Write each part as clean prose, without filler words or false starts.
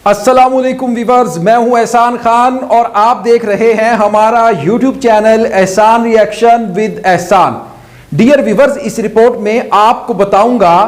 अस्सलामुअलैकुम वीवर्स, मैं हूं एहसान खान और आप देख रहे हैं हमारा यूट्यूब चैनल एहसान रिएक्शन विद एहसान। डियर वीवर्स, इस रिपोर्ट में आपको बताऊंगा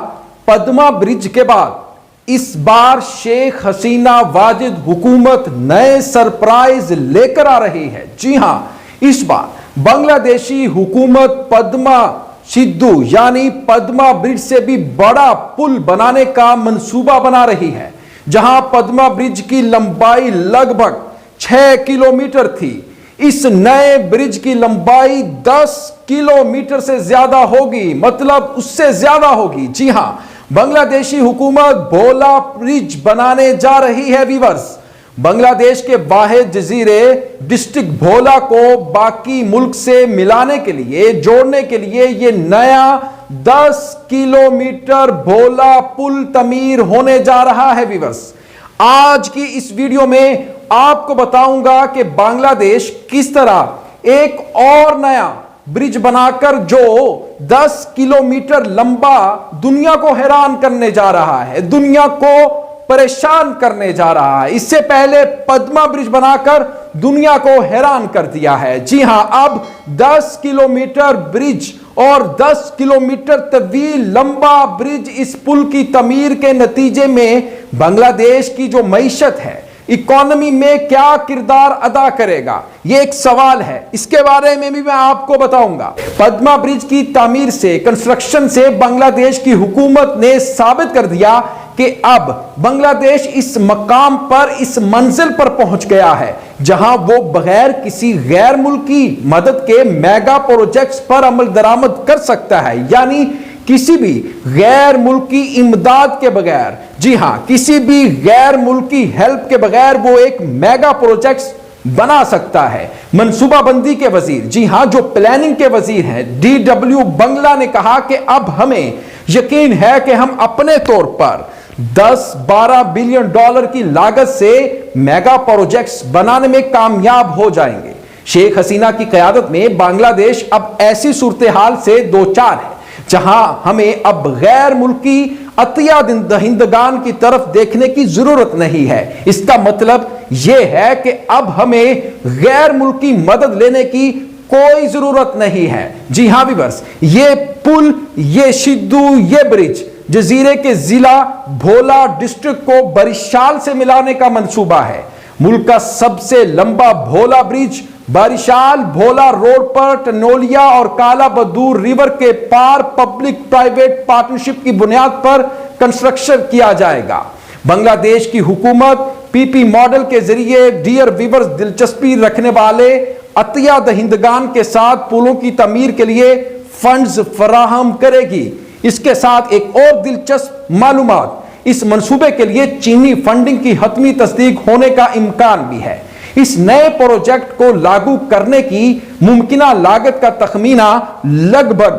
पद्मा ब्रिज के बाद इस बार शेख हसीना वाजिद हुकूमत नए सरप्राइज लेकर आ रही है। जी हां, इस बार बांग्लादेशी हुकूमत पद्मा सिद्धू यानी पद्मा ब्रिज से भी बड़ा पुल बनाने का मंसूबा बना रही है। जहां पद्मा ब्रिज की लंबाई लगभग 6 किलोमीटर थी, इस नए ब्रिज की लंबाई 10 किलोमीटर से ज्यादा होगी, मतलब उससे ज्यादा होगी। जी हां, बांग्लादेशी हुकूमत भोला ब्रिज बनाने जा रही है। वीवर्स, बांग्लादेश के वाहिद जजीरे डिस्ट्रिक्ट भोला को बाकी मुल्क से मिलाने के लिए, जोड़ने के लिए यह नया 10 किलोमीटर भोला पुल तमीर होने जा रहा है। वीवर्स, आज की इस वीडियो में आपको बताऊंगा कि बांग्लादेश किस तरह एक और नया ब्रिज बनाकर जो 10 किलोमीटर लंबा दुनिया को हैरान करने जा रहा है, दुनिया को परेशान करने जा रहा है। इससे पहले पद्मा ब्रिज बनाकर दुनिया को हैरान कर दिया है। जी हां, अब 10 किलोमीटर ब्रिज और 10 किलोमीटर तवील लंबा ब्रिज, इस पुल की तमीर के नतीजे में बांग्लादेश की जो मईशत है, इकोनॉमी में क्या किरदार अदा करेगा, यह एक सवाल है। इसके बारे में भी मैं आपको बताऊंगा। पद्मा ब्रिज की तामीर से, कंस्ट्रक्शन से बांग्लादेश की हुकूमत ने साबित कर दिया कि अब बांग्लादेश इस मकाम पर, इस मंजिल पर पहुंच गया है जहां वो बगैर किसी गैर मुल्की मदद के मेगा प्रोजेक्ट्स पर अमल दरामद कर सकता है। यानी किसी भी गैर मुल्की इमदाद के बगैर, जी हां, किसी भी गैर मुल्की हेल्प के बगैर वो एक मेगा प्रोजेक्ट्स बना सकता है। मनसूबाबंदी के वजीर, जी हां, जो प्लानिंग के वजीर हैं, DW बंगला ने कहा कि अब हमें यकीन है कि हम अपने तौर पर 10-12 बिलियन डॉलर की लागत से मेगा प्रोजेक्ट्स बनाने में कामयाब हो जाएंगे। शेख हसीना की क़यादत में बांग्लादेश अब ऐसी सूरत हाल से दो चार है जहां हमें अब गैर मुल्की अतिया दहिंदगान की तरफ देखने की जरूरत नहीं है। इसका मतलब यह है कि अब हमें गैर मुल्की मदद लेने की कोई जरूरत नहीं है। जी हां वीवर्स, ये पुल, ये सिद्धू, ये ब्रिज जजीरे के जिला भोला डिस्ट्रिक्ट को बारिशाल से मिलाने का मंसूबा है। मुल्क का सबसे लंबा भोला ब्रिज बारिशाल भोला रोड पर टनोलिया और काला बदूर रिवर के पार पब्लिक प्राइवेट पार्टनरशिप की बुनियाद पर कंस्ट्रक्शन किया जाएगा। बांग्लादेश की हुकूमत PP मॉडल के जरिए, डियर वीवर्स, दिलचस्पी रखने वाले अतिया दहिंदगान के साथ पुलों की तमीर के लिए फंड्स फराहम करेगी। इसके साथ एक और दिलचस्प मालूमात, इस मंसूबे के लिए चीनी फंडिंग की हतमी तस्दीक होने का इम्कान भी है। इस नए प्रोजेक्ट को लागू करने की मुमकिना लागत का तखमीना लगभग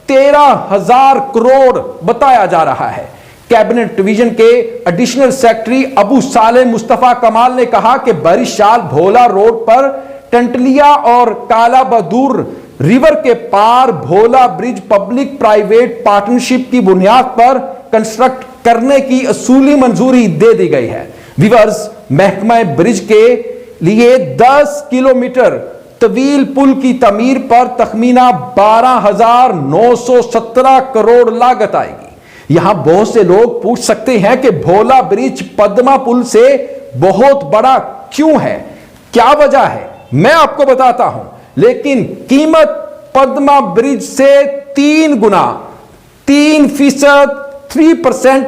13,000 करोड़ बताया जा रहा है। कैबिनेट डिवीजन के एडिशनल सेक्रेटरी अबू साले मुस्तफा कमाल ने कहा कि बारिशाल भोला रोड पर टंटलिया और काला बदूर रिवर के पार भोला ब्रिज पब्लिक प्राइवेट पार्टनरशिप की बुनियाद पर कंस्ट्रक्ट करने की असूली मंजूरी दे दी गई है। विवर्स, महकमा ब्रिज के लिए 10 किलोमीटर तवील पुल की तमीर पर तखमीना 12,917 करोड़ लागत आएगी। यहां बहुत से लोग पूछ सकते हैं कि भोला ब्रिज पद्मा पुल से बहुत बड़ा क्यों है, क्या वजह है? मैं आपको बताता हूं, लेकिन कीमत पद्मा ब्रिज से 3 गुना, 3% 3%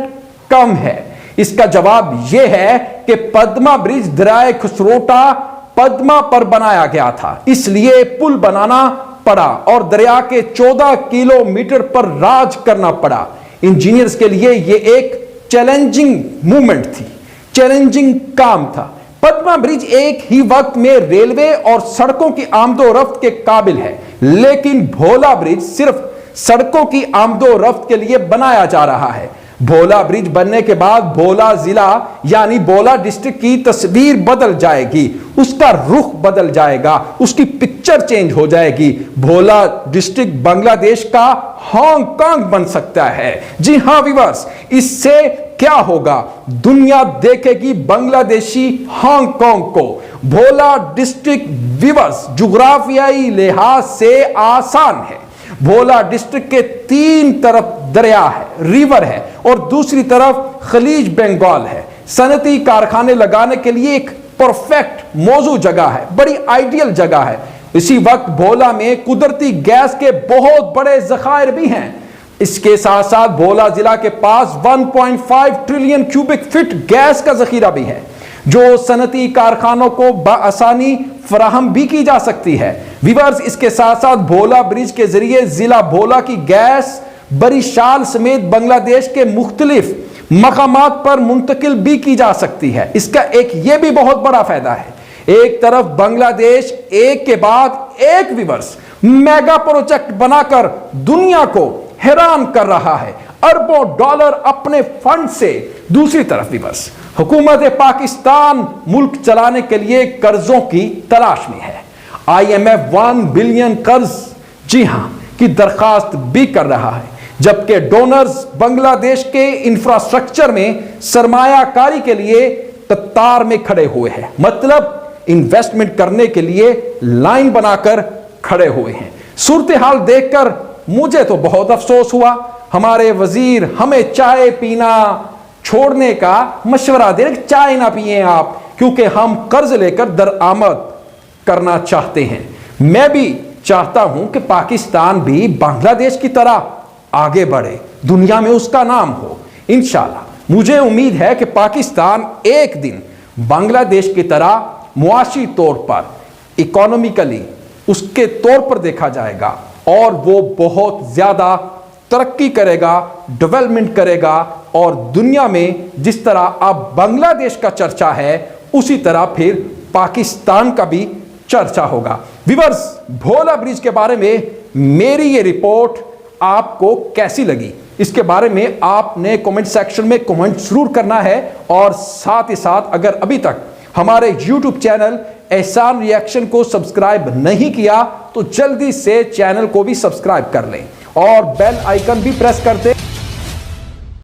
कम है। इसका जवाब यह है कि पद्मा ब्रिज दरियाए खसरोटा पद्मा पर बनाया गया था, इसलिए पुल बनाना पड़ा और दरिया के 14 किलोमीटर पर राज करना पड़ा। इंजीनियर्स के लिए यह एक चैलेंजिंग मूवमेंट थी, चैलेंजिंग काम था। पद्मा ब्रिज एक ही वक्त में रेलवे और सड़कों की आमदोरफ्त के काबिल है, लेकिन भोला ब्रिज सिर्फ सड़कों की आमदोरफ्त के लिए बनाया जा रहा है। भोला ब्रिज बनने के बाद भोला जिला यानी भोला डिस्ट्रिक्ट की तस्वीर बदल जाएगी, उसका रुख बदल जाएगा, उसकी पिक्चर चेंज हो जाएगी। भोला डिस्ट्रिक्ट बांग्लादेश का हांगकांग बन सकता है। जी हां वीवर्स, इससे क्या होगा? दुनिया देखेगी बांग्लादेशी हांगकांग को। भोला डिस्ट्रिक्ट विवर्स जुग्राफियाई लिहाज से आसान है। भोला डिस्ट्रिक्ट के 3 तरफ दरिया है, रिवर है, और दूसरी तरफ खलीज बंगाल है। सनती कारखाने लगाने के लिए एक परफेक्ट मौजू जगह है, बड़ी आइडियल जगह है। इसी वक्त भोला में कुदरती गैस के बहुत बड़े जखायर भी हैं। इसके साथ साथ भोला जिला के पास 1.5 ट्रिलियन क्यूबिक फीट गैस का जखीरा भी है, जो सनती कारखानों को बआसानी फराहम भी की जा सकती है। विवर्स, इसके साथ साथ भोला ब्रिज के जरिए जिला भोला की गैस बरिशाल समेत बांग्लादेश के मुख्तलिफ मकामात पर मुंतकिल भी की जा सकती है। इसका एक यह भी बहुत बड़ा फायदा है, एक तरफ बांग्लादेश एक के बाद एक विवर्स मेगा प्रोजेक्ट बनाकर दुनिया को हैरान कर रहा है, अरबों डॉलर अपने फंड से। दूसरी तरफ विवर्स, हुकूमत पाकिस्तान मुल्क चलाने के लिए कर्जों की तलाश में है। IMF 1 बिलियन कर्ज, जी हां, की दरखास्त भी कर रहा है, जबकि डोनर्स बांग्लादेश के इंफ्रास्ट्रक्चर में सरमायाकारी के लिए कतार में खड़े हुए हैं, मतलब इन्वेस्टमेंट करने के लिए लाइन बनाकर खड़े हुए हैं। सूरत हाल देखकर मुझे तो बहुत अफसोस हुआ। हमारे वजीर हमें चाय पीना छोड़ने का मशवरा दे रहे, चाय ना पिए आप, क्योंकि हम कर्ज लेकर दरआमद करना चाहते हैं। मैं भी चाहता हूं कि पाकिस्तान भी बांग्लादेश की तरह आगे बढ़े, दुनिया में उसका नाम हो। इंशाल्लाह मुझे उम्मीद है कि पाकिस्तान एक दिन बांग्लादेश की तरह मुआशी तौर पर, इकोनॉमिकली उसके तौर पर देखा जाएगा, और वो बहुत ज्यादा तरक्की करेगा, डेवलपमेंट करेगा, और दुनिया में जिस तरह अब बांग्लादेश का चर्चा है उसी तरह फिर पाकिस्तान का भी चर्चा होगा। व्यूअर्स, भोला ब्रिज के बारे में मेरी ये रिपोर्ट आपको कैसी लगी, इसके बारे में आपने कमेंट सेक्शन में कमेंट जरूर करना है। और साथ ही साथ अगर अभी तक हमारे YouTube चैनल एहसान रिएक्शन को सब्सक्राइब नहीं किया तो जल्दी से चैनल को भी सब्सक्राइब कर लें और बेल आइकन भी प्रेस कर दें।